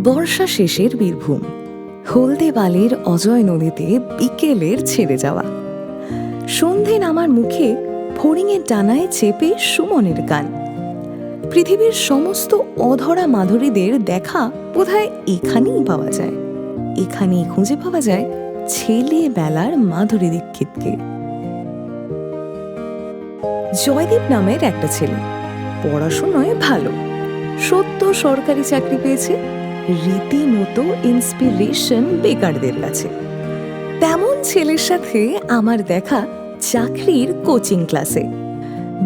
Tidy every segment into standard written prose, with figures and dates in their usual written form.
বর্ষা শেষের বীরভূম, হলদে বালির অজয় নদীতে বিকেলের ছেড়ে যাওয়া, সন্ধে নামার মুখে ফড়িংয়ের ডানায় চেপে সুমনের গান। পৃথিবীর সমস্ত অধরা মাধুরীদের দেখা বোধহয় এখানেই পাওয়া যায়। এখানেই খুঁজে পাওয়া যায় ছেলেবেলার মাধুরী দীক্ষিতকে। জয়দীপ নামের একটা ছেলে, পড়াশোনায় ভালো, সত্য সরকারি চাকরি পেয়েছে, রীতিমতো ইন্সপিরেশন বেকারদের কাছে। তেমন ছেলের সাথে আমার দেখা চাকরির কোচিং ক্লাসে।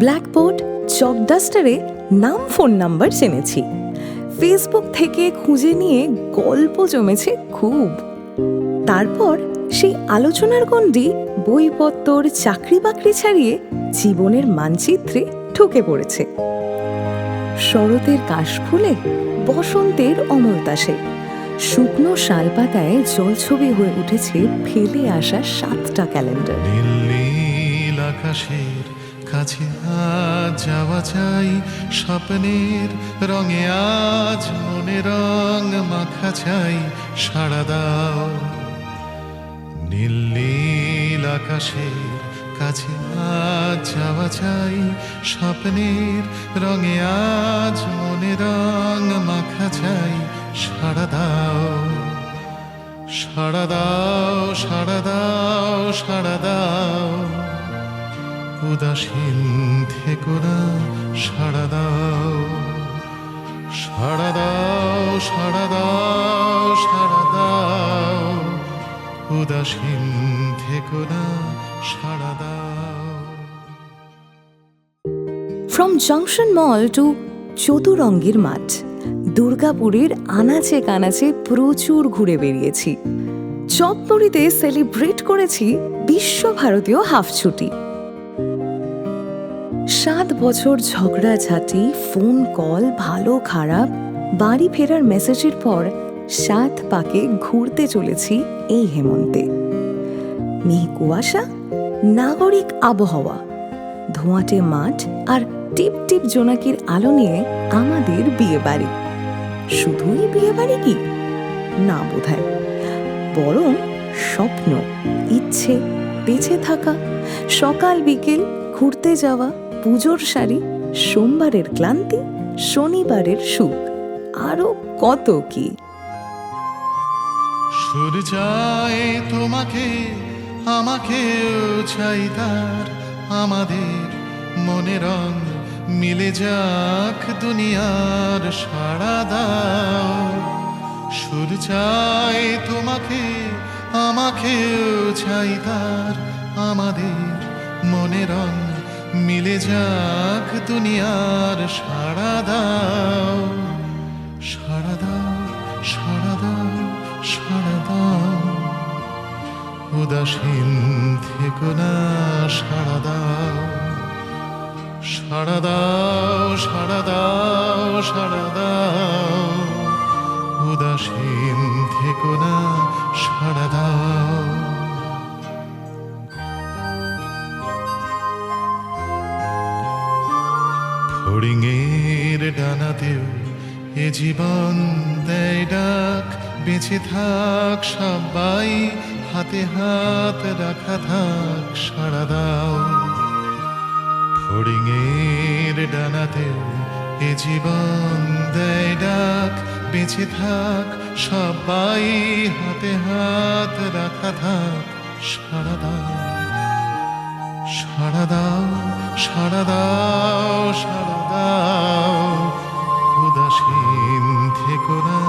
ব্ল্যাকবোর্ড, চক ডাস্টারে নাম ফোন নাম্বার জেনেছি, ফেসবুক থেকে খুঁজে নিয়ে গল্প জমেছে খুব। তারপর সেই আলোচনার গণ্ডি বইপত্তর, চাকরি বাকরি ছাড়িয়ে জীবনের মানচিত্রে ঢুকে পড়েছে। শরতের কাশফুলে, বসন্তের অমলতাসে, শুকনো শালপাতায় জলছবি হয়ে উঠেছে ফেলে আসা 7টা ক্যালেন্ডার। নীল আকাশের কাছে আজ যাওয়া চাই, স্বপ্নের রঙে আজ মনে রং মাখা চাই, সাড়া দাও। নীল আকাশের কাছে আজ যাওয়া চাই, স্বপ্নের রঙে আজ মনে রং মাখা চাই, সাড়া দাও, সাড়া দাও, সাড়া দাও, সাড়া দাও। উদাসীন থেকো না, সাড়া দাও, সাড়া দাও, সাড়া দাও, সাড়া দাও। উদাসীন থেকো না, সাড়া দাও। ফ্রম জংশন মল টু চতুরঙ্গীর মাঠ, দুর্গাপুরের আনাচে কানাচে প্রচুর ঘুরে বেরিয়েছি। চপমড়িতে সেলিব্রেট করেছি বিশ্বভারতীয় হাফ ছুটি। 7 বছর ঝগড়াঝাটি, ফোন কল, ভালো খারাপ, বাড়ি ফেরার মেসেজের পর 7 পাকে ঘুরতে চলেছি এই হেমন্তে। মেঘ কুয়াশা, নাগরিক আবহাওয়া, ধোঁয়াটে মাঠ আর টিপ টিপ জোনাকির আলো নিয়ে আমাদের বিয়ে বাড়ি। শুধুই বিয়ে বাড়ি কি না, বোধহয় বরং স্বপ্ন, ইচ্ছে, বেঁচে থাকা, সকাল বিকেল ঘুরতে যাওয়া, পুজোর শাড়ি, সোমবারের ক্লান্তি, শনিবারের সুখ, আরো কত কি। সুর চাই তোমাকে, আমাকেও চাই তার, আমাদের মনে রং মিলে যাক দুনিয়ার, সাড়া দাও। সুর চাই তোমাকে, আমাকেও চাই তার, আমাদের মনে রং মিলে যাক দুনিয়ার, সাড়া দাও, সাড়া দাও, সাড়া দাও, সাড়া দাও। উদাসীন থেকো না, সাড়া দাও, সাড়া দাও, সাড়া দাও, সাড়া দাও। উদাসীন থেকো না, সাড়া দাও। ফড়িংয়ের ডানাতেও এ জীবন দেয় ডাক, বেঁচে থাক সবাই, হাতে হাত রাখা থাক, সাড়া দাও। ফড়িংয়ের ডানাতেও এ জীবন দেয় ডাক, বেঁচে থাক সবাই, হাতে হাত রাখা থাক, সাড়া দাও, সাড়া দাও, সাড়া দাও, সাড়া দাও। উদাসীন থেকো না,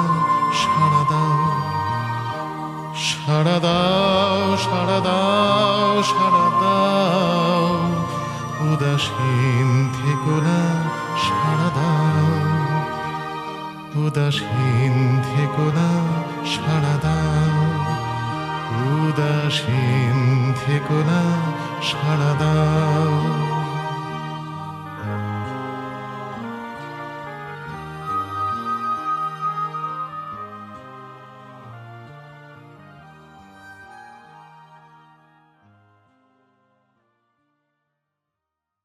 সাড়া দাও, সাড়া দাও, সাড়া দাও, সাড়া দাও। উদাসীন থেকো না, সাড়া দাও, উদাসীন থেকো না, সাড়া দাও। উদাসীন থেকো না, সাড়া দাও।